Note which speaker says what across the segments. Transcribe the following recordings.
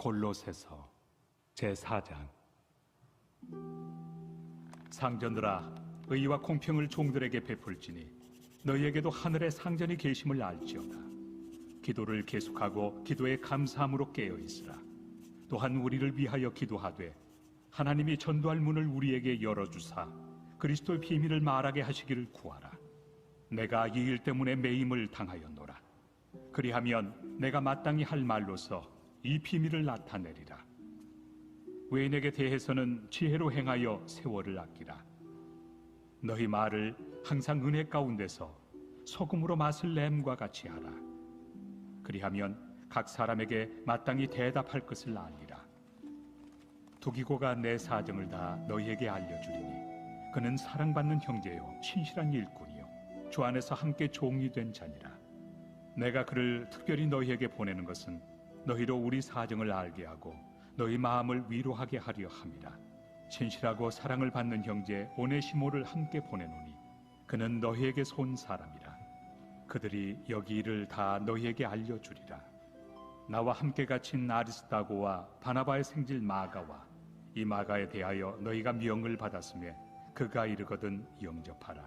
Speaker 1: 골로새서 제4장. 상전들아, 의와 공평을 종들에게 베풀지니 너희에게도 하늘의 상전이 계심을 알지어다. 기도를 계속하고 기도에 감사함으로 깨어있으라. 또한 우리를 위하여 기도하되 하나님이 전도할 문을 우리에게 열어주사 그리스도의 비밀을 말하게 하시기를 구하라. 내가 이 일 때문에 매임을 당하였노라. 그리하면 내가 마땅히 할 말로서 이 비밀을 나타내리라. 외인에게 대해서는 지혜로 행하여 세월을 아끼라. 너희 말을 항상 은혜 가운데서 소금으로 맛을 냄과 같이 하라. 그리하면 각 사람에게 마땅히 대답할 것을 알리라. 두기고가 내 사정을 다 너희에게 알려주리니 그는 사랑받는 형제요 신실한 일꾼이요 주 안에서 함께 종이 된 자니라. 내가 그를 특별히 너희에게 보내는 것은 너희로 우리 사정을 알게 하고 너희 마음을 위로하게 하려 함이라. 신실하고 사랑을 받는 형제 오네시모를 함께 보내노니 그는 너희에게서 온 사람이라. 그들이 여기 일을 다 너희에게 알려주리라. 나와 함께 갇힌 아리스다고와 바나바의 생질 마가와 이 마가에 대하여 너희가 명을 받았으며 그가 이르거든 영접하라.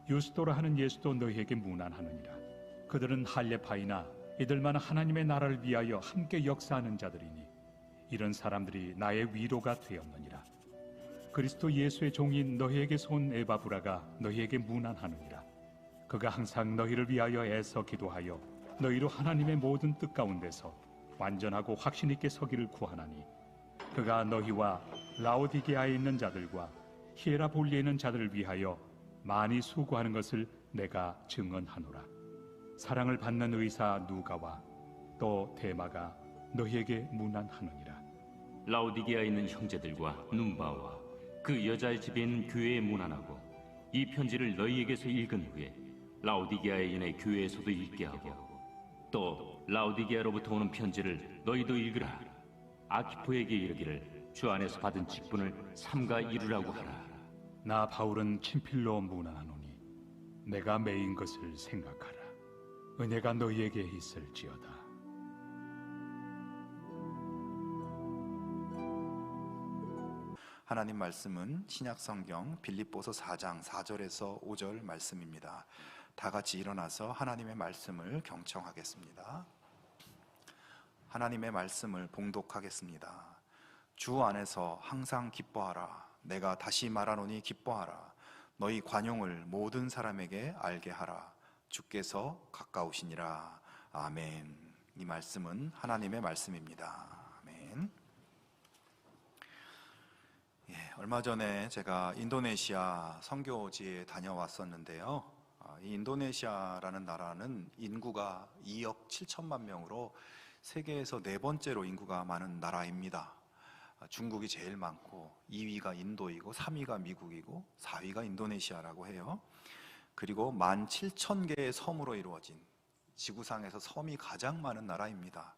Speaker 1: 유스도라 하는 예수도 너희에게 문안하느니라. 그들은 할례파이나 이들만 하나님의 나라를 위하여 함께 역사하는 자들이니 이런 사람들이 나의 위로가 되었느니라. 그리스도 예수의 종인 너희에게서 온 에바브라가 너희에게 문안하느니라. 그가 항상 너희를 위하여 애써 기도하여 너희로 하나님의 모든 뜻 가운데서 완전하고 확신 있게 서기를 구하나니 그가 너희와 라오디게아에 있는 자들과 히에라볼리에 있는 자들을 위하여 많이 수고하는 것을 내가 증언하노라. 사랑을 받는 의사 누가와 또 데마가 너희에게 문안하느니라.
Speaker 2: 라오디게아에 있는 형제들과 눈바와 그 여자의 집에 있는 교회에 문안하고 이 편지를 너희에게서 읽은 후에 라오디게아에 있는 교회에서도 읽게 하고 또 라오디게아로부터 오는 편지를 너희도 읽으라. 아키포에게 이르기를 주 안에서 받은 직분을 삼가 이루라고 하라.
Speaker 1: 나 바울은 친필로 문안하노니 내가 매인 것을 생각하라. 은혜가 너희에게 있을지어다.
Speaker 3: 하나님 말씀은 신약성경 빌립보서 4장 4절에서 5절 말씀입니다. 다 같이 일어나서 하나님의 말씀을 경청하겠습니다. 하나님의 말씀을 봉독하겠습니다. 주 안에서 항상 기뻐하라. 내가 다시 말하노니 기뻐하라. 너희 관용을 모든 사람에게 알게 하라. 주께서 가까우시니라. 아멘. 이 말씀은 하나님의 말씀입니다. 아멘. 얼마 전에 제가 인도네시아 선교지에 다녀왔었는데요. 이 인도네시아라는 나라는 인구가 2억 7천만 명으로 세계에서 네 번째로 인구가 많은 나라입니다. 중국이 제일 많고 2위가 인도이고 3위가 미국이고 4위가 인도네시아라고 해요. 그리고 17,000개의 섬으로 이루어진 지구상에서 섬이 가장 많은 나라입니다.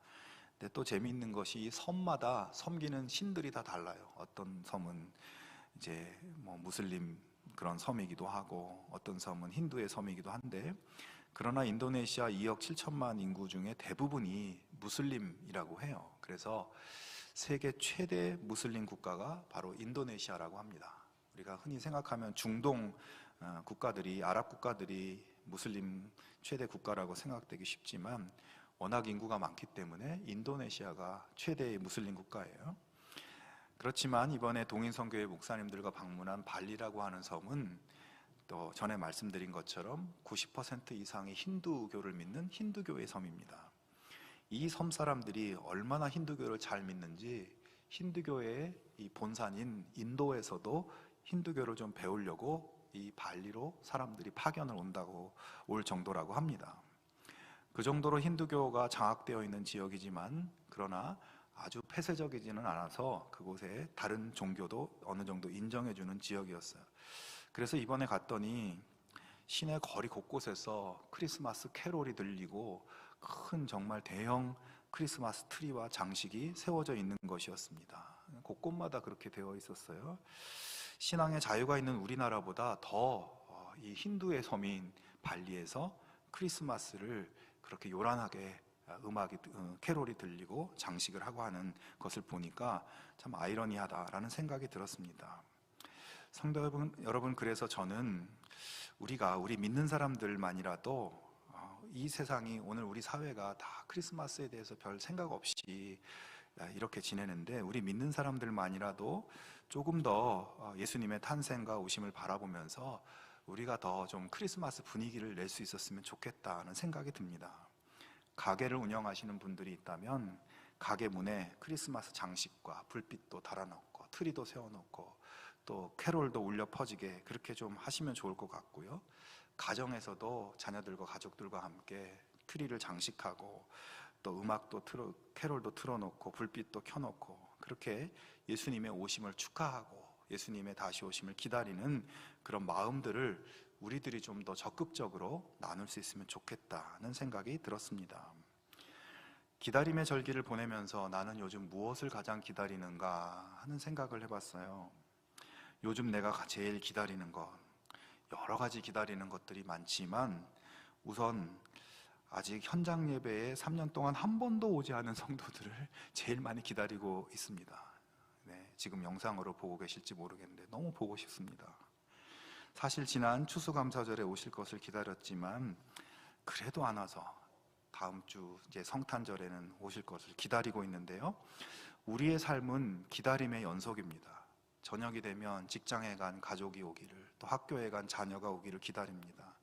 Speaker 3: 근데 또 재미있는 것이 이 섬마다 섬기는 신들이 다 달라요. 어떤 섬은 이제 무슬림 그런 섬이기도 하고 어떤 섬은 힌두의 섬이기도 한데 그러나 인도네시아 2억 7천만 인구 중에 대부분이 무슬림이라고 해요. 그래서 세계 최대 무슬림 국가가 바로 인도네시아라고 합니다. 우리가 흔히 생각하면 중동 국가들이 아랍 국가들이 무슬림 최대 국가라고 생각되기 쉽지만 워낙 인구가 많기 때문에 인도네시아가 최대의 무슬림 국가예요. 그렇지만 이번에 동인선교회 목사님들과 방문한 발리라고 하는 섬은 또 전에 말씀드린 것처럼 90% 이상이 힌두교를 믿는 힌두교의 섬입니다. 이 섬 사람들이 얼마나 힌두교를 잘 믿는지 힌두교의 이 본산인 인도에서도 힌두교를 좀 배우려고 이 발리로 사람들이 파견을 올 정도라고 합니다. 그 정도로 힌두교가 장악되어 있는 지역이지만 그러나 아주 폐쇄적이지는 않아서 그곳에 다른 종교도 어느 정도 인정해주는 지역이었어요. 그래서 이번에 갔더니 시내 거리 곳곳에서 크리스마스 캐롤이 들리고 큰 정말 대형 크리스마스 트리와 장식이 세워져 있는 것이었습니다. 곳곳마다 그렇게 되어 있었어요. 신앙의 자유가 있는 우리나라보다 더 이 힌두의 섬인 발리에서 크리스마스를 그렇게 요란하게 캐롤이 들리고 장식을 하고 하는 것을 보니까 참 아이러니하다라는 생각이 들었습니다. 성도 여러분, 그래서 저는 우리 믿는 사람들만이라도 이 세상이, 오늘 우리 사회가 다 크리스마스에 대해서 별 생각 없이 이렇게 지내는데, 우리 믿는 사람들만이라도 조금 더 예수님의 탄생과 오심을 바라보면서 우리가 더 좀 크리스마스 분위기를 낼 수 있었으면 좋겠다는 생각이 듭니다. 가게를 운영하시는 분들이 있다면 가게 문에 크리스마스 장식과 불빛도 달아놓고 트리도 세워놓고 또 캐롤도 울려 퍼지게 그렇게 좀 하시면 좋을 것 같고요. 가정에서도 자녀들과 가족들과 함께 트리를 장식하고 또 캐롤도 틀어놓고 불빛도 켜놓고 그렇게 예수님의 오심을 축하하고 예수님의 다시 오심을 기다리는 그런 마음들을 우리들이 좀 더 적극적으로 나눌 수 있으면 좋겠다는 생각이 들었습니다. 기다림의 절기를 보내면서 나는 요즘 무엇을 가장 기다리는가 하는 생각을 해봤어요. 요즘 내가 제일 기다리는 것, 여러 가지 기다리는 것들이 많지만 우선 아직 현장 예배에 3년 동안 한 번도 오지 않은 성도들을 제일 많이 기다리고 있습니다. 네, 지금 영상으로 보고 계실지 모르겠는데 너무 보고 싶습니다. 사실 지난 추수감사절에 오실 것을 기다렸지만 그래도 안 와서 다음 주 이제 성탄절에는 오실 것을 기다리고 있는데요. 우리의 삶은 기다림의 연속입니다. 저녁이 되면 직장에 간 가족이 오기를, 또 학교에 간 자녀가 오기를 기다립니다.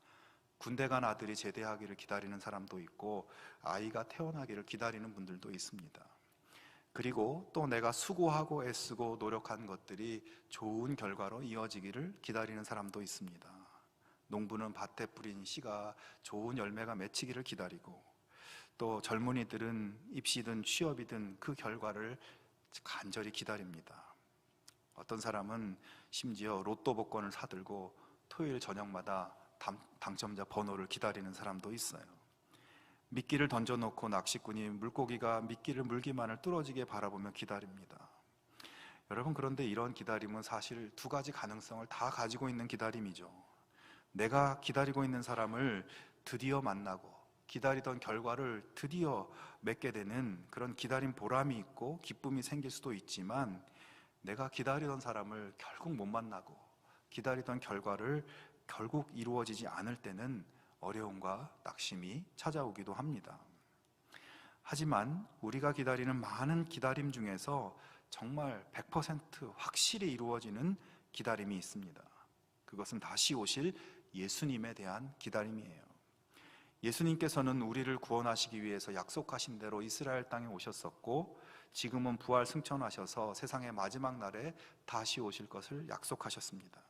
Speaker 3: 군대 간 아들이 제대하기를 기다리는 사람도 있고 아이가 태어나기를 기다리는 분들도 있습니다. 그리고 또 내가 수고하고 애쓰고 노력한 것들이 좋은 결과로 이어지기를 기다리는 사람도 있습니다. 농부는 밭에 뿌린 씨가 좋은 열매가 맺히기를 기다리고, 또 젊은이들은 입시든 취업이든 그 결과를 간절히 기다립니다. 어떤 사람은 심지어 로또 복권을 사들고 토요일 저녁마다 당첨자 번호를 기다리는 사람도 있어요. 미끼를 던져놓고 낚시꾼이 물고기가 미끼를 물기만을 뚫어지게 바라보며 기다립니다. 여러분, 그런데 이런 기다림은 사실 두 가지 가능성을 다 가지고 있는 기다림이죠. 내가 기다리고 있는 사람을 드디어 만나고 기다리던 결과를 드디어 맺게 되는 그런 기다림 보람이 있고 기쁨이 생길 수도 있지만, 내가 기다리던 사람을 결국 못 만나고 기다리던 결과를 결국 이루어지지 않을 때는 어려움과 낙심이 찾아오기도 합니다. 하지만 우리가 기다리는 많은 기다림 중에서 정말 100% 확실히 이루어지는 기다림이 있습니다. 그것은 다시 오실 예수님에 대한 기다림이에요. 예수님께서는 우리를 구원하시기 위해서 약속하신 대로 이스라엘 땅에 오셨었고, 지금은 부활 승천하셔서 세상의 마지막 날에 다시 오실 것을 약속하셨습니다.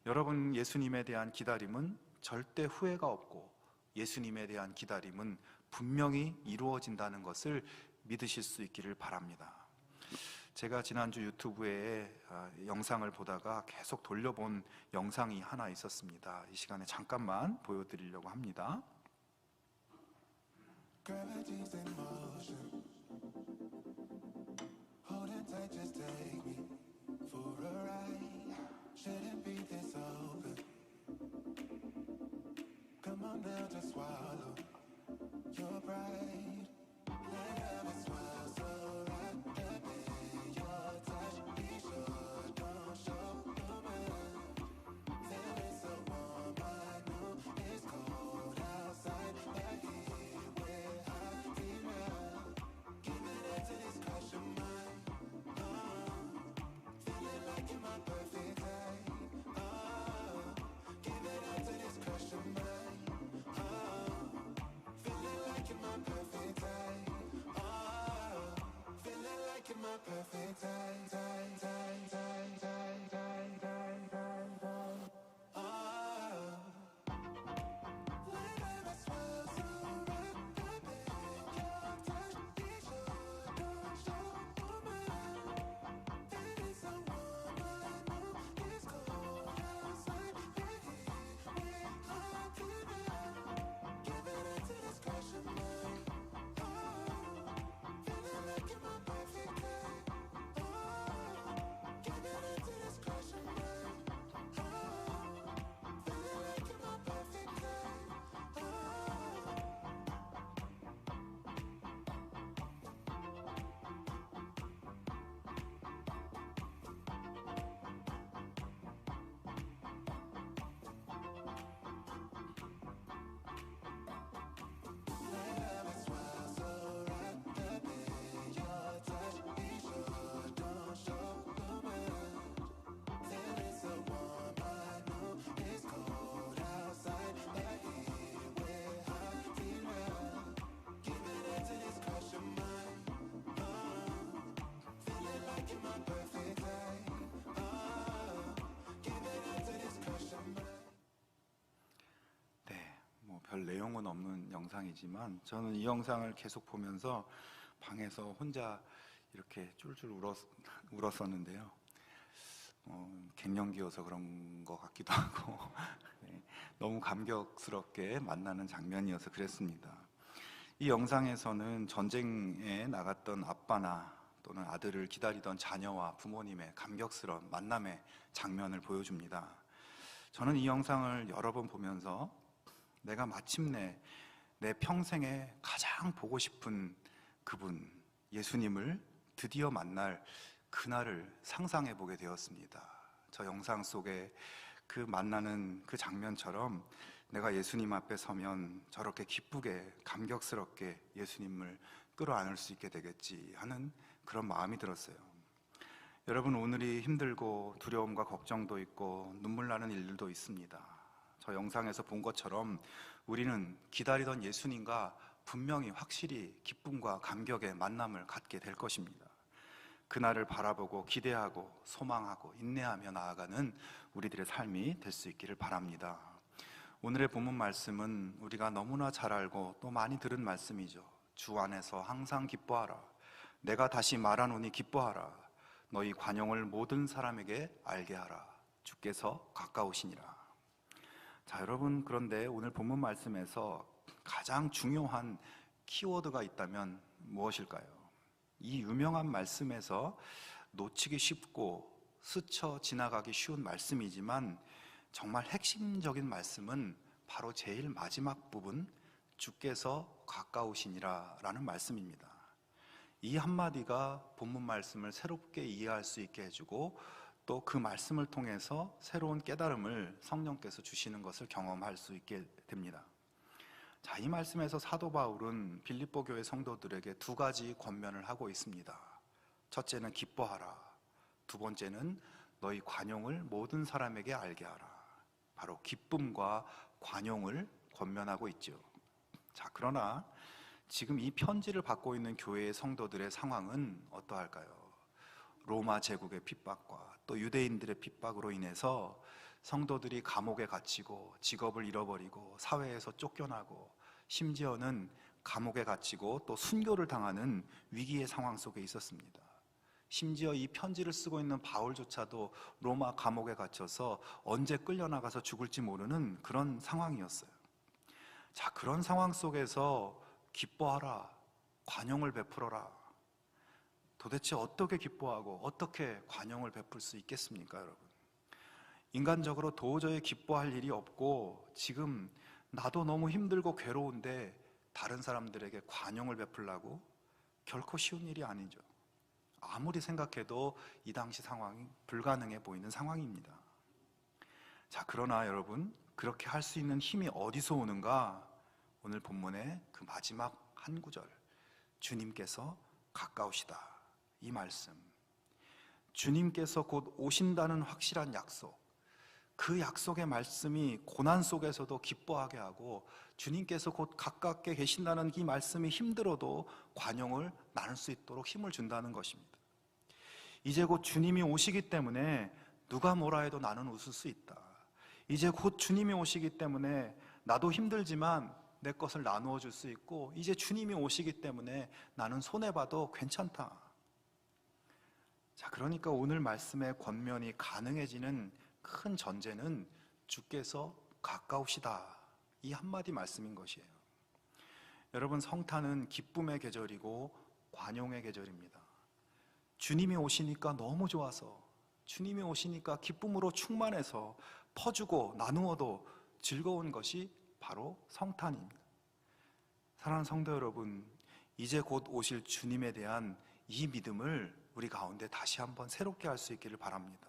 Speaker 3: 여러분, 예수님에 대한 기다림은 절대 후회가 없고 예수님에 대한 기다림은 분명히 이루어진다는 것을 믿으실 수 있기를 바랍니다. 제가 지난주 유튜브에 영상을 보다가 계속 돌려본 영상이 하나 있었습니다. 이 시간에 잠깐만 보여드리려고 합니다.
Speaker 4: Gravity's in motion. Hold it tight, just take me for a ride. Shouldn't be this open. Come on now, just swallow your pride. Let love swell so wrapped up in your touch. Be sure, don't show no man. Feel it so warm, I know it's cold outside, but here we're hot enough. Give it up to this crush of mine. Feeling like you're my perfect type. Give it up to this crush of mine. Feeling like you're my perfect type. Feeling like you're my perfect type, type, type, type, type, type, type, type, type. Let us swell so wrapped up in your touch. Be sure, don't show no man. Feeling so warm, I know it's cold outside, but here we're hot enough. Give it up to this crush of mine. Feeling like you're my perfect type.
Speaker 3: 내용은 없는 영상이지만 저는 이 영상을 계속 보면서 방에서 혼자 이렇게 쫄쫄 울었었는데요. 갱년기여서 그런 것 같기도 하고 네, 너무 감격스럽게 만나는 장면이어서 그랬습니다. 이 영상에서는 전쟁에 나갔던 아빠나 또는 아들을 기다리던 자녀와 부모님의 감격스러운 만남의 장면을 보여줍니다. 저는 이 영상을 여러 번 보면서 내가 마침내 내 평생에 가장 보고 싶은 그분, 예수님을 드디어 만날 그날을 상상해 보게 되었습니다. 저 영상 속에 그 만나는 그 장면처럼 내가 예수님 앞에 서면 저렇게 기쁘게 감격스럽게 예수님을 끌어안을 수 있게 되겠지 하는 그런 마음이 들었어요. 여러분, 오늘이 힘들고 두려움과 걱정도 있고 눈물 나는 일들도 있습니다. 저 영상에서 본 것처럼 우리는 기다리던 예수님과 분명히 확실히 기쁨과 감격의 만남을 갖게 될 것입니다. 그날을 바라보고 기대하고 소망하고 인내하며 나아가는 우리들의 삶이 될 수 있기를 바랍니다. 오늘의 본문 말씀은 우리가 너무나 잘 알고 또 많이 들은 말씀이죠. 주 안에서 항상 기뻐하라. 내가 다시 말하노니 기뻐하라. 너희 관용을 모든 사람에게 알게 하라. 주께서 가까우시니라. 자, 여러분, 그런데 오늘 본문 말씀에서 가장 중요한 키워드가 있다면 무엇일까요? 이 유명한 말씀에서 놓치기 쉽고 스쳐 지나가기 쉬운 말씀이지만 정말 핵심적인 말씀은 바로 제일 마지막 부분, 주께서 가까우시니라 라는 말씀입니다. 이 한마디가 본문 말씀을 새롭게 이해할 수 있게 해주고 또 그 말씀을 통해서 새로운 깨달음을 성령께서 주시는 것을 경험할 수 있게 됩니다. 자, 이 말씀에서 사도 바울은 빌립보 교회 성도들에게 두 가지 권면을 하고 있습니다. 첫째는 기뻐하라. 두 번째는 너희 관용을 모든 사람에게 알게 하라. 바로 기쁨과 관용을 권면하고 있죠. 자, 그러나 지금 이 편지를 받고 있는 교회의 성도들의 상황은 어떠할까요? 로마 제국의 핍박과 또 유대인들의 핍박으로 인해서 성도들이 감옥에 갇히고 직업을 잃어버리고 사회에서 쫓겨나고 심지어는 감옥에 갇히고 또 순교를 당하는 위기의 상황 속에 있었습니다. 심지어 이 편지를 쓰고 있는 바울조차도 로마 감옥에 갇혀서 언제 끌려나가서 죽을지 모르는 그런 상황이었어요. 자, 그런 상황 속에서 기뻐하라, 관용을 베풀어라. 도대체 어떻게 기뻐하고 어떻게 관용을 베풀 수 있겠습니까, 여러분? 인간적으로 도저히 기뻐할 일이 없고 지금 나도 너무 힘들고 괴로운데 다른 사람들에게 관용을 베풀라고? 결코 쉬운 일이 아니죠. 아무리 생각해도 이 당시 상황이 불가능해 보이는 상황입니다. 자, 그러나 여러분, 그렇게 할 수 있는 힘이 어디서 오는가? 오늘 본문의 그 마지막 한 구절, 주님께서 가까우시다, 이 말씀. 주님께서 곧 오신다는 확실한 약속, 그 약속의 말씀이 고난 속에서도 기뻐하게 하고 주님께서 곧 가깝게 계신다는 이 말씀이 힘들어도 관용을 나눌 수 있도록 힘을 준다는 것입니다. 이제 곧 주님이 오시기 때문에 누가 뭐라 해도 나는 웃을 수 있다. 이제 곧 주님이 오시기 때문에 나도 힘들지만 내 것을 나누어 줄 수 있고 이제 주님이 오시기 때문에 나는 손해봐도 괜찮다. 자, 그러니까 오늘 말씀의 권면이 가능해지는 큰 전제는 주께서 가까우시다, 이 한마디 말씀인 것이에요. 여러분, 성탄은 기쁨의 계절이고 관용의 계절입니다. 주님이 오시니까 너무 좋아서, 주님이 오시니까 기쁨으로 충만해서 퍼주고 나누어도 즐거운 것이 바로 성탄입니다. 사랑하는 성도 여러분, 이제 곧 오실 주님에 대한 이 믿음을 우리 가운데 다시 한번 새롭게 할 수 있기를 바랍니다.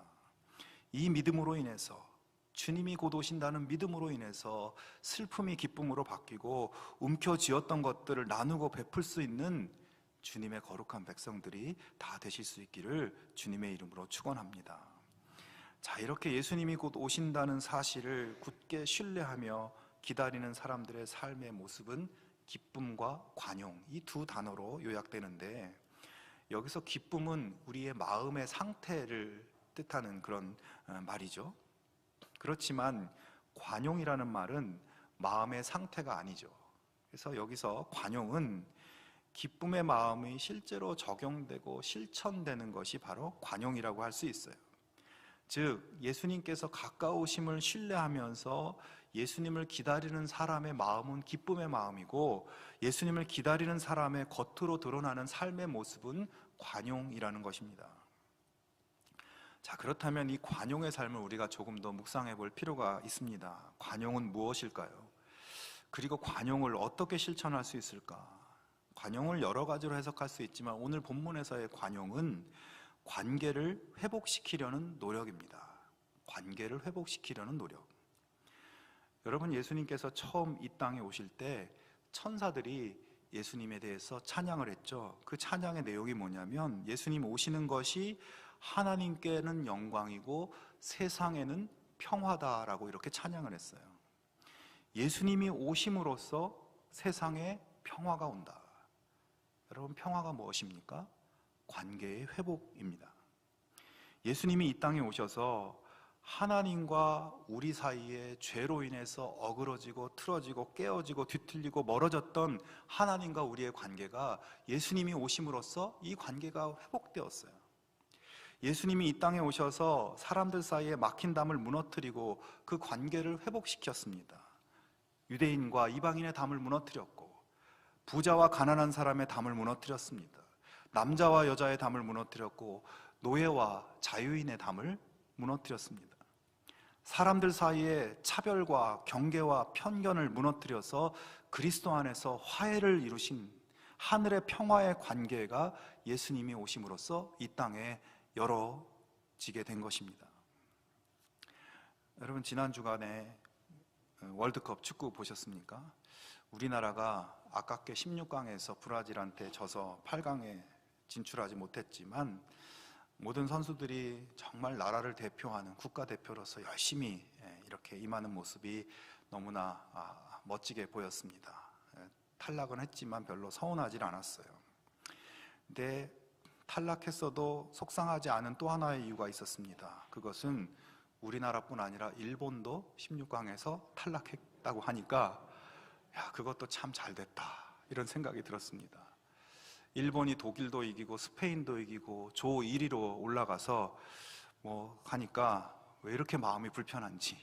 Speaker 3: 이 믿음으로 인해서, 주님이 곧 오신다는 믿음으로 인해서 슬픔이 기쁨으로 바뀌고 움켜쥐었던 것들을 나누고 베풀 수 있는 주님의 거룩한 백성들이 다 되실 수 있기를 주님의 이름으로 축원합니다. 자, 이렇게 예수님이 곧 오신다는 사실을 굳게 신뢰하며 기다리는 사람들의 삶의 모습은 기쁨과 관용, 이 두 단어로 요약되는데, 여기서 기쁨은 우리의 마음의 상태를 뜻하는 그런 말이죠. 그렇지만 관용이라는 말은 마음의 상태가 아니죠. 그래서 여기서 관용은 기쁨의 마음이 실제로 적용되고 실천되는 것이 바로 관용이라고 할 수 있어요. 즉 예수님께서 가까우심을 신뢰하면서 예수님을 기다리는 사람의 마음은 기쁨의 마음이고, 예수님을 기다리는 사람의 겉으로 드러나는 삶의 모습은 관용이라는 것입니다. 자, 그렇다면 이 관용의 삶을 우리가 조금 더 묵상해 볼 필요가 있습니다. 관용은 무엇일까요? 그리고 관용을 어떻게 실천할 수 있을까? 관용을 여러 가지로 해석할 수 있지만 오늘 본문에서의 관용은 관계를 회복시키려는 노력입니다. 관계를 회복시키려는 노력. 여러분, 예수님께서 처음 이 땅에 오실 때 천사들이 예수님에 대해서 찬양을 했죠. 그 찬양의 내용이 뭐냐면 예수님 오시는 것이 하나님께는 영광이고 세상에는 평화다라고 이렇게 찬양을 했어요. 예수님이 오심으로써 세상에 평화가 온다. 여러분, 평화가 무엇입니까? 관계의 회복입니다. 예수님이 이 땅에 오셔서 하나님과 우리 사이에 죄로 인해서 어그러지고 틀어지고 깨어지고 뒤틀리고 멀어졌던 하나님과 우리의 관계가 예수님이 오심으로써 이 관계가 회복되었어요. 예수님이 이 땅에 오셔서 사람들 사이에 막힌 담을 무너뜨리고 그 관계를 회복시켰습니다. 유대인과 이방인의 담을 무너뜨렸고, 부자와 가난한 사람의 담을 무너뜨렸습니다. 남자와 여자의 담을 무너뜨렸고, 노예와 자유인의 담을 무너뜨렸습니다. 사람들 사이에 차별과 경계와 편견을 무너뜨려서 그리스도 안에서 화해를 이루신 하늘의 평화의 관계가 예수님이 오심으로써 이 땅에 열어지게 된 것입니다. 여러분, 지난 주간에 월드컵 축구 보셨습니까? 우리나라가 아깝게 16강에서 브라질한테 져서 8강에 진출하지 못했지만 모든 선수들이 정말 나라를 대표하는 국가대표로서 열심히 이렇게 임하는 모습이 너무나 멋지게 보였습니다. 탈락은 했지만 별로 서운하지 않았어요. 근데 탈락했어도 속상하지 않은 또 하나의 이유가 있었습니다. 그것은 우리나라뿐 아니라 일본도 16강에서 탈락했다고 하니까 야, 그것도 참 잘됐다 이런 생각이 들었습니다. 일본이 독일도 이기고 스페인도 이기고 조 1위로 올라가서 하니까 왜 이렇게 마음이 불편한지,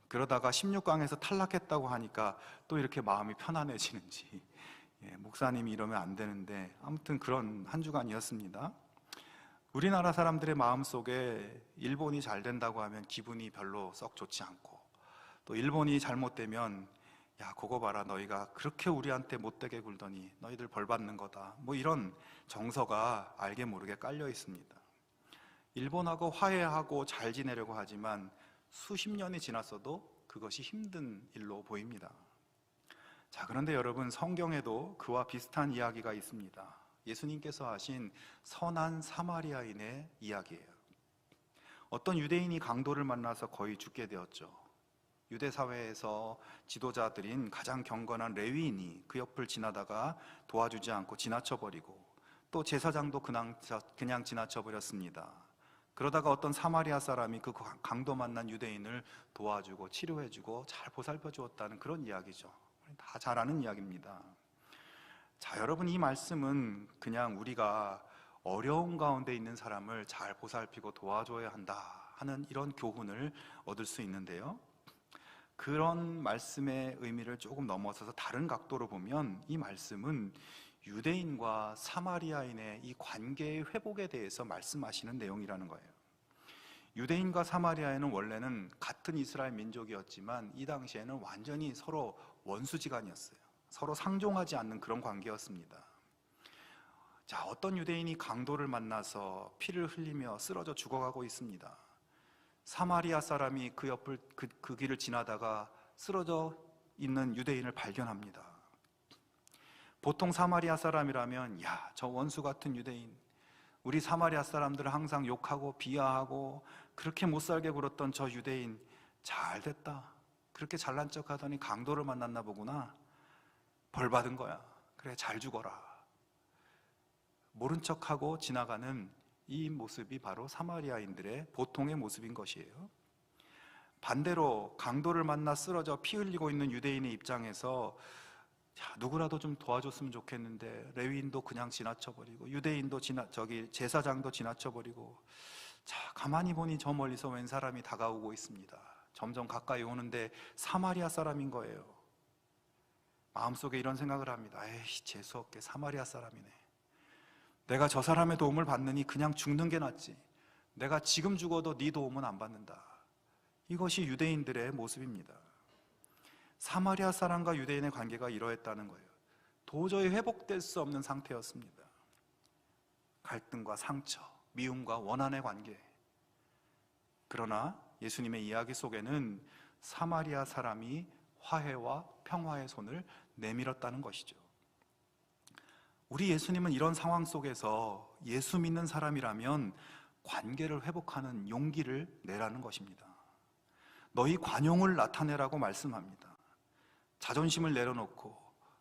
Speaker 3: 그러다가 16강에서 탈락했다고 하니까 또 이렇게 마음이 편안해지는지, 목사님이 이러면 안 되는데 아무튼 그런 한 주간이었습니다. 우리나라 사람들의 마음속에 일본이 잘 된다고 하면 기분이 별로 썩 좋지 않고, 또 일본이 잘못되면 야, 그거 봐라, 너희가 그렇게 우리한테 못되게 굴더니 너희들 벌 받는 거다, 이런 정서가 알게 모르게 깔려 있습니다. 일본하고 화해하고 잘 지내려고 하지만 수십 년이 지났어도 그것이 힘든 일로 보입니다. 자, 그런데 여러분, 성경에도 그와 비슷한 이야기가 있습니다. 예수님께서 하신 선한 사마리아인의 이야기예요. 어떤 유대인이 강도를 만나서 거의 죽게 되었죠. 유대 사회에서 지도자들인 가장 경건한 레위인이 그 옆을 지나다가 도와주지 않고 지나쳐버리고, 또 제사장도 그냥 지나쳐버렸습니다. 그러다가 어떤 사마리아 사람이 그 강도 만난 유대인을 도와주고 치료해주고 잘 보살펴 주었다는 그런 이야기죠. 다 잘 아는 이야기입니다. 자, 여러분, 이 말씀은 그냥 우리가 어려운 가운데 있는 사람을 잘 보살피고 도와줘야 한다 하는 이런 교훈을 얻을 수 있는데요, 그런 말씀의 의미를 조금 넘어서서 다른 각도로 보면 이 말씀은 유대인과 사마리아인의 이 관계의 회복에 대해서 말씀하시는 내용이라는 거예요. 유대인과 사마리아인은 원래는 같은 이스라엘 민족이었지만 이 당시에는 완전히 서로 원수지간이었어요. 서로 상종하지 않는 그런 관계였습니다. 자, 어떤 유대인이 강도를 만나서 피를 흘리며 쓰러져 죽어가고 있습니다. 사마리아 사람이 그 옆을 그 길을 지나다가 쓰러져 있는 유대인을 발견합니다. 보통 사마리아 사람이라면 야, 저 원수 같은 유대인, 우리 사마리아 사람들을 항상 욕하고 비하하고 그렇게 못살게 굴었던 저 유대인 잘 됐다, 그렇게 잘난 척하더니 강도를 만났나 보구나, 벌 받은 거야, 그래 잘 죽어라, 모른 척하고 지나가는 이 모습이 바로 사마리아인들의 보통의 모습인 것이에요. 반대로 강도를 만나 쓰러져 피 흘리고 있는 유대인의 입장에서 자, 누구라도 좀 도와줬으면 좋겠는데 레위인도 그냥 지나쳐버리고 유대인도 제사장도 지나쳐버리고, 자, 가만히 보니 저 멀리서 웬 사람이 다가오고 있습니다. 점점 가까이 오는데 사마리아 사람인 거예요. 마음속에 이런 생각을 합니다. 에이, 재수없게 사마리아 사람이네. 내가 저 사람의 도움을 받느니 그냥 죽는 게 낫지. 내가 지금 죽어도 네 도움은 안 받는다. 이것이 유대인들의 모습입니다. 사마리아 사람과 유대인의 관계가 이러했다는 거예요. 도저히 회복될 수 없는 상태였습니다. 갈등과 상처, 미움과 원한의 관계. 그러나 예수님의 이야기 속에는 사마리아 사람이 화해와 평화의 손을 내밀었다는 것이죠. 우리 예수님은 이런 상황 속에서 예수 믿는 사람이라면 관계를 회복하는 용기를 내라는 것입니다. 너희 관용을 나타내라고 말씀합니다. 자존심을 내려놓고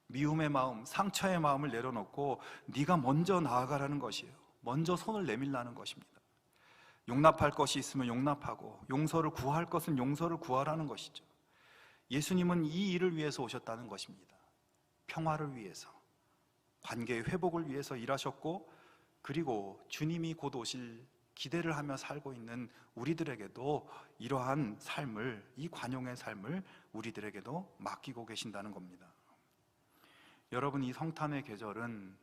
Speaker 3: 미움의 마음, 상처의 마음을 내려놓고 네가 먼저 나아가라는 것이에요. 먼저 손을 내밀라는 것입니다. 용납할 것이 있으면 용납하고 용서를 구할 것은 용서를 구하라는 것이죠. 예수님은 이 일을 위해서 오셨다는 것입니다. 평화를 위해서, 관계의 회복을 위해서 일하셨고, 그리고 주님이 곧 오실 기대를 하며 살고 있는 우리들에게도 이러한 삶을, 이 관용의 삶을 우리들에게도 맡기고 계신다는 겁니다. 여러분, 이 성탄의 계절은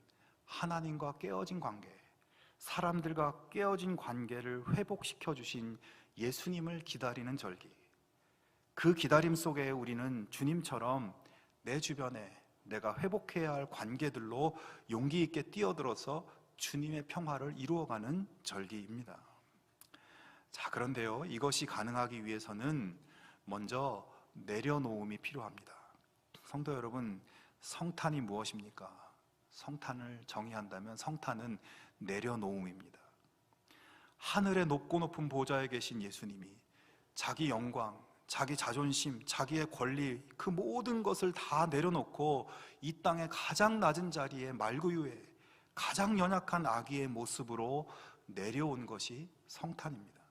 Speaker 3: 하나님과 깨어진 관계, 사람들과 깨어진 관계를 회복시켜 주신 예수님을 기다리는 절기. 그 기다림 속에 우리는 주님처럼 내 주변에 내가 회복해야 할 관계들로 용기 있게 뛰어들어서 주님의 평화를 이루어가는 절기입니다. 자, 그런데요, 이것이 가능하기 위해서는 먼저 내려놓음이 필요합니다. 성도 여러분, 성탄이 무엇입니까? 성탄을 정의한다면 성탄은 내려놓음입니다. 하늘의 높고 높은 보좌에 계신 예수님이 자기 영광, 자기 자존심, 자기의 권리, 그 모든 것을 다 내려놓고 이 땅의 가장 낮은 자리에 말구유에 가장 연약한 아기의 모습으로 내려온 것이 성탄입니다.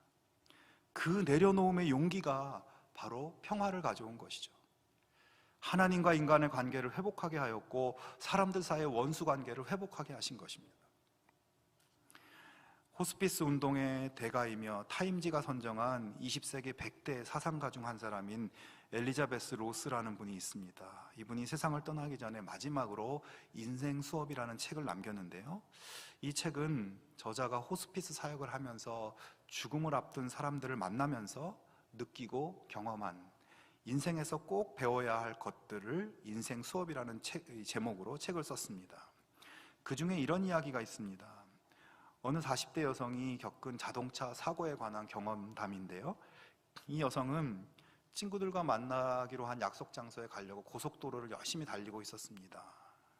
Speaker 3: 그 내려놓음의 용기가 바로 평화를 가져온 것이죠. 하나님과 인간의 관계를 회복하게 하였고 사람들 사이의 원수 관계를 회복하게 하신 것입니다. 호스피스 운동의 대가이며 타임지가 선정한 20세기 100대 사상가 중 한 사람인 엘리자베스 로스라는 분이 있습니다. 이분이 세상을 떠나기 전에 마지막으로 인생 수업이라는 책을 남겼는데요, 이 책은 저자가 호스피스 사역을 하면서 죽음을 앞둔 사람들을 만나면서 느끼고 경험한 인생에서 꼭 배워야 할 것들을 인생 수업이라는 제목으로 책을 썼습니다. 그 중에 이런 이야기가 있습니다. 어느 40대 여성이 겪은 자동차 사고에 관한 경험담인데요, 이 여성은 친구들과 만나기로 한 약속 장소에 가려고 고속도로를 열심히 달리고 있었습니다.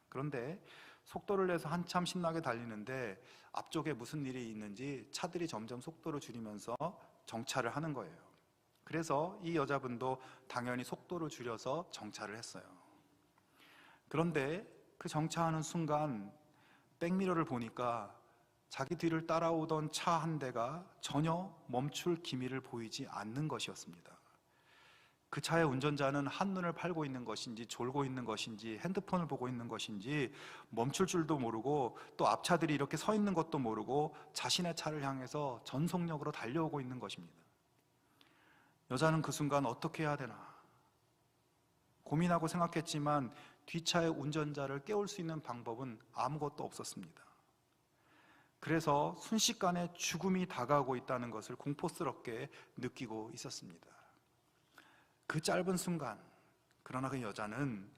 Speaker 3: 그런데 속도를 내서 한참 신나게 달리는데 앞쪽에 무슨 일이 있는지 차들이 점점 속도를 줄이면서 정차를 하는 거예요. 그래서 이 여자분도 당연히 속도를 줄여서 정차를 했어요. 그런데 그 정차하는 순간 백미러를 보니까 자기 뒤를 따라오던 차 한 대가 전혀 멈출 기미를 보이지 않는 것이었습니다. 그 차의 운전자는 한눈을 팔고 있는 것인지 졸고 있는 것인지 핸드폰을 보고 있는 것인지 멈출 줄도 모르고 또 앞차들이 이렇게 서 있는 것도 모르고 자신의 차를 향해서 전속력으로 달려오고 있는 것입니다. 여자는 그 순간 어떻게 해야 되나 고민하고 생각했지만 뒷차의 운전자를 깨울 수 있는 방법은 아무것도 없었습니다. 그래서 순식간에 죽음이 다가오고 있다는 것을 공포스럽게 느끼고 있었습니다. 그 짧은 순간, 그러나 그 여자는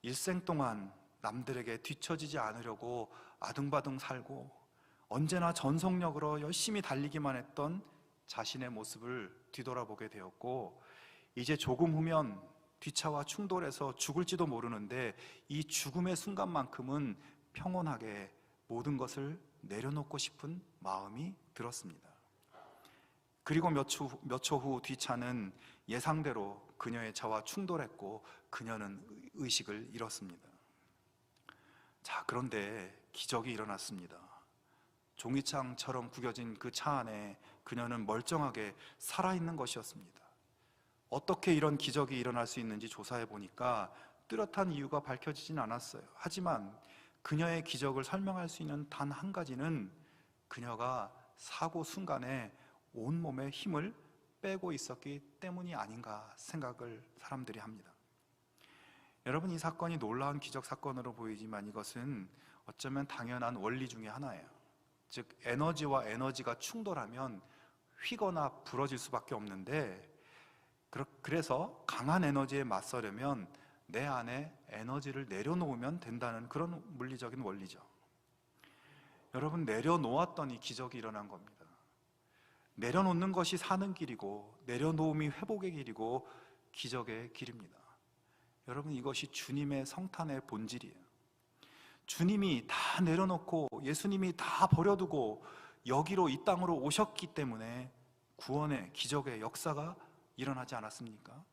Speaker 3: 일생 동안 남들에게 뒤처지지 않으려고 아등바등 살고 언제나 전속력으로 열심히 달리기만 했던 자신의 모습을 뒤돌아보게 되었고, 이제 조금 후면 뒷차와 충돌해서 죽을지도 모르는데 이 죽음의 순간만큼은 평온하게 모든 것을 내려놓고 싶은 마음이 들었습니다. 그리고 몇 초 후 뒷차는 예상대로 그녀의 차와 충돌했고 그녀는 의식을 잃었습니다. 자, 그런데 기적이 일어났습니다. 종이창처럼 구겨진 그 차 안에 그녀는 멀쩡하게 살아있는 것이었습니다. 어떻게 이런 기적이 일어날 수 있는지 조사해 보니까 뚜렷한 이유가 밝혀지진 않았어요. 하지만 그녀의 기적을 설명할 수 있는 단 한 가지는 그녀가 사고 순간에 온몸에 힘을 빼고 있었기 때문이 아닌가 생각을 사람들이 합니다. 여러분, 이 사건이 놀라운 기적 사건으로 보이지만 이것은 어쩌면 당연한 원리 중에 하나예요. 즉, 에너지와 에너지가 충돌하면 휘거나 부러질 수밖에 없는데, 그래서 강한 에너지에 맞서려면 내 안에 에너지를 내려놓으면 된다는 그런 물리적인 원리죠. 여러분, 내려놓았더니 기적이 일어난 겁니다. 내려놓는 것이 사는 길이고 내려놓음이 회복의 길이고 기적의 길입니다. 여러분, 이것이 주님의 성탄의 본질이에요. 주님이 다 내려놓고 예수님이 다 버려두고 여기로, 이 땅으로 오셨기 때문에 구원의 기적의 역사가 일어나지 않았습니까?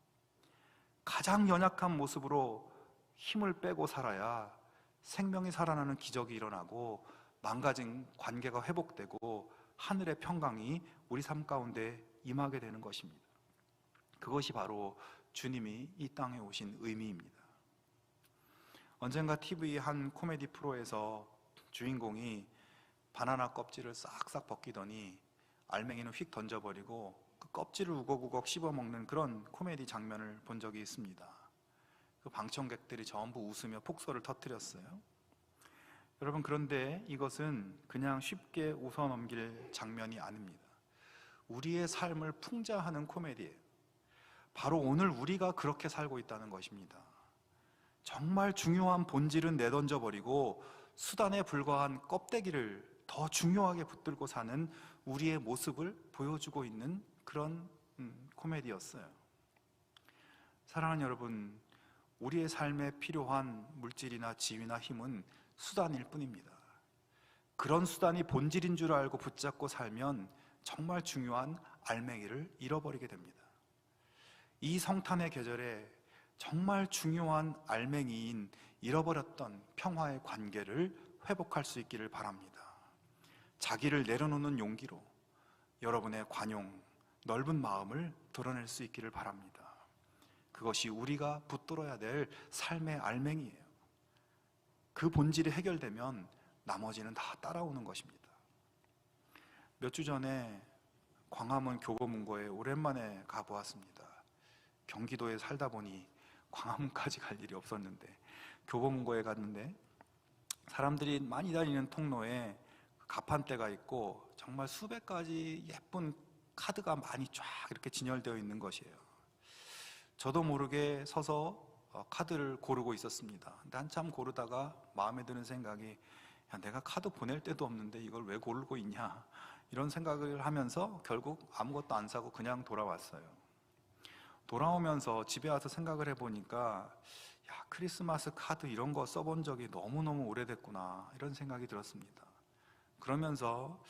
Speaker 3: 가장 연약한 모습으로 힘을 빼고 살아야 생명이 살아나는 기적이 일어나고 망가진 관계가 회복되고 하늘의 평강이 우리 삶 가운데 임하게 되는 것입니다. 그것이 바로 주님이 이 땅에 오신 의미입니다. 언젠가 TV 한 코미디 프로에서 주인공이 바나나 껍질을 싹싹 벗기더니 알맹이는 휙 던져버리고 그 껍질을 우걱우걱 씹어먹는 그런 코미디 장면을 본 적이 있습니다. 그 방청객들이 전부 웃으며 폭소를 터뜨렸어요. 여러분, 그런데 이것은 그냥 쉽게 웃어넘길 장면이 아닙니다. 우리의 삶을 풍자하는 코미디예요. 바로 오늘 우리가 그렇게 살고 있다는 것입니다. 정말 중요한 본질은 내던져버리고 수단에 불과한 껍데기를 더 중요하게 붙들고 사는 우리의 모습을 보여주고 있는 그런 코미디였어요. 사랑하는 여러분, 우리의 삶에 필요한 물질이나 지위나 힘은 수단일 뿐입니다. 그런 수단이 본질인 줄 알고 붙잡고 살면 정말 중요한 알맹이를 잃어버리게 됩니다. 이 성탄의 계절에 정말 중요한 알맹이인 잃어버렸던 평화의 관계를 회복할 수 있기를 바랍니다. 자기를 내려놓는 용기로 여러분의 관용, 넓은 마음을 드러낼 수 있기를 바랍니다. 그것이 우리가 붙들어야 될 삶의 알맹이에요. 그 본질이 해결되면 나머지는 다 따라오는 것입니다. 몇 주 전에 광화문 교보문고에 오랜만에 가보았습니다. 경기도에 살다 보니 광화문까지 갈 일이 없었는데 교보문고에 갔는데 사람들이 많이 다니는 통로에 가판대가 있고 정말 수백 가지 예쁜 카드가 많이 쫙 이렇게 진열되어 있는 것이에요. 저도 모르게 서서 카드를 고르고 있었습니다. 근데 한참 고르다가 마음에 드는 생각이, 야, 내가 카드 보낼 데도 없는데 이걸 왜 고르고 있냐, 이런 생각을 하면서 결국 아무것도 안 사고 그냥 돌아왔어요. 돌아오면서 집에 와서 생각을 해보니까, 야, 크리스마스 카드 이런 거 써본 적이 너무너무 오래됐구나, 이런 생각이 들었습니다. 그러면서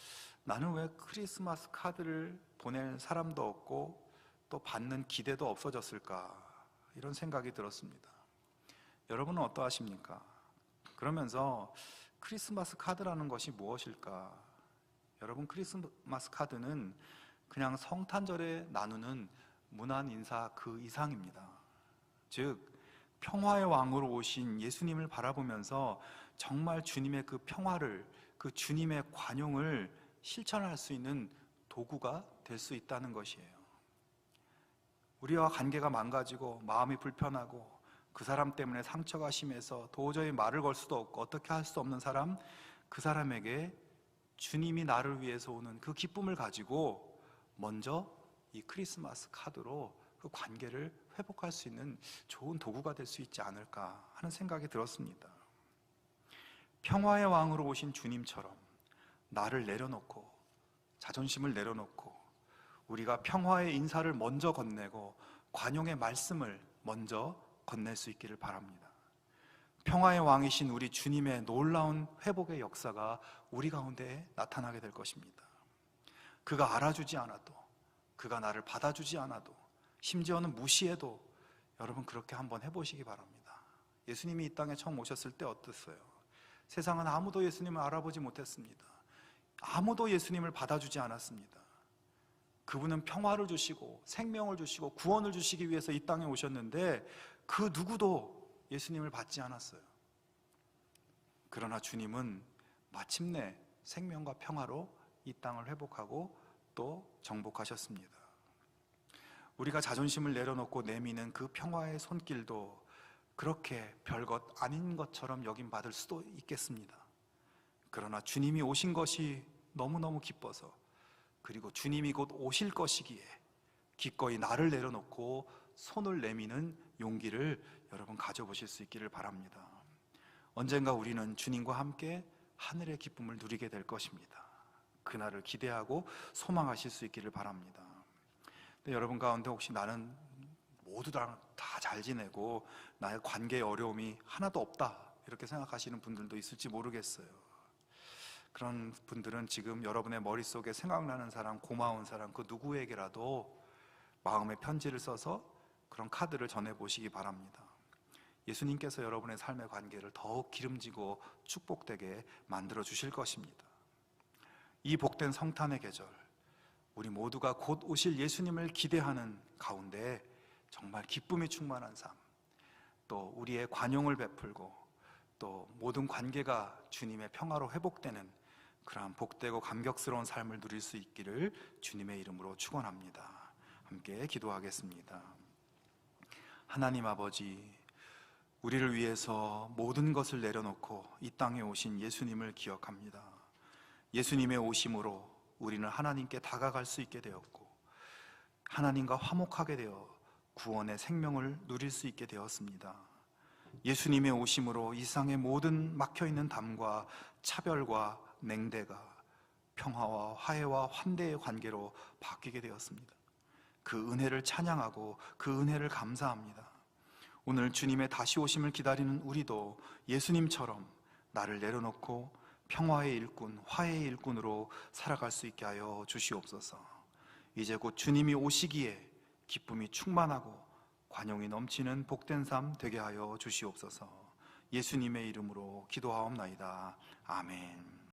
Speaker 3: 나는 왜 크리스마스 카드를 보낼 사람도 없고 또 받는 기대도 없어졌을까, 이런 생각이 들었습니다. 여러분은 어떠하십니까? 그러면서 크리스마스 카드라는 것이 무엇일까? 여러분, 크리스마스 카드는 그냥 성탄절에 나누는 문안 인사 그 이상입니다. 즉, 평화의 왕으로 오신 예수님을 바라보면서 정말 주님의 그 평화를, 그 주님의 관용을 실천할 수 있는 도구가 될 수 있다는 것이에요. 우리와 관계가 망가지고 마음이 불편하고 그 사람 때문에 상처가 심해서 도저히 말을 걸 수도 없고 어떻게 할 수 없는 사람, 그 사람에게 주님이 나를 위해서 오는 그 기쁨을 가지고 먼저 이 크리스마스 카드로 그 관계를 회복할 수 있는 좋은 도구가 될 수 있지 않을까 하는 생각이 들었습니다. 평화의 왕으로 오신 주님처럼 나를 내려놓고 자존심을 내려놓고 우리가 평화의 인사를 먼저 건네고 관용의 말씀을 먼저 건넬 수 있기를 바랍니다. 평화의 왕이신 우리 주님의 놀라운 회복의 역사가 우리 가운데 나타나게 될 것입니다. 그가 알아주지 않아도, 그가 나를 받아주지 않아도, 심지어는 무시해도 여러분 그렇게 한번 해보시기 바랍니다. 예수님이 이 땅에 처음 오셨을 때 어땠어요? 세상은 아무도 예수님을 알아보지 못했습니다. 아무도 예수님을 받아주지 않았습니다. 그분은 평화를 주시고 생명을 주시고 구원을 주시기 위해서 이 땅에 오셨는데 그 누구도 예수님을 받지 않았어요. 그러나 주님은 마침내 생명과 평화로 이 땅을 회복하고 또 정복하셨습니다. 우리가 자존심을 내려놓고 내미는 그 평화의 손길도 그렇게 별것 아닌 것처럼 여김 받을 수도 있겠습니다. 그러나 주님이 오신 것이 너무너무 기뻐서, 그리고 주님이 곧 오실 것이기에 기꺼이 나를 내려놓고 손을 내미는 용기를 여러분 가져보실 수 있기를 바랍니다. 언젠가 우리는 주님과 함께 하늘의 기쁨을 누리게 될 것입니다. 그날을 기대하고 소망하실 수 있기를 바랍니다. 근데 여러분 가운데 혹시 나는 모두 다 잘 지내고 나의 관계에 어려움이 하나도 없다 이렇게 생각하시는 분들도 있을지 모르겠어요. 그런 분들은 지금 여러분의 머릿속에 생각나는 사람, 고마운 사람, 그 누구에게라도 마음의 편지를 써서 그런 카드를 전해보시기 바랍니다. 예수님께서 여러분의 삶의 관계를 더욱 기름지고 축복되게 만들어 주실 것입니다. 이 복된 성탄의 계절, 우리 모두가 곧 오실 예수님을 기대하는 가운데 정말 기쁨이 충만한 삶, 또 우리의 관용을 베풀고 또 모든 관계가 주님의 평화로 회복되는 그러한 복되고 감격스러운 삶을 누릴 수 있기를 주님의 이름으로 축원합니다. 함께 기도하겠습니다. 하나님 아버지, 우리를 위해서 모든 것을 내려놓고 이 땅에 오신 예수님을 기억합니다. 예수님의 오심으로 우리는 하나님께 다가갈 수 있게 되었고 하나님과 화목하게 되어 구원의 생명을 누릴 수 있게 되었습니다. 예수님의 오심으로 이 세상의 모든 막혀있는 담과 차별과 냉대가 평화와 화해와 환대의 관계로 바뀌게 되었습니다. 그 은혜를 찬양하고 그 은혜를 감사합니다. 오늘 주님의 다시 오심을 기다리는 우리도 예수님처럼 나를 내려놓고 평화의 일꾼, 화해의 일꾼으로 살아갈 수 있게 하여 주시옵소서. 이제 곧 주님이 오시기에 기쁨이 충만하고 관용이 넘치는 복된 삶 되게 하여 주시옵소서. 예수님의 이름으로 기도하옵나이다. 아멘.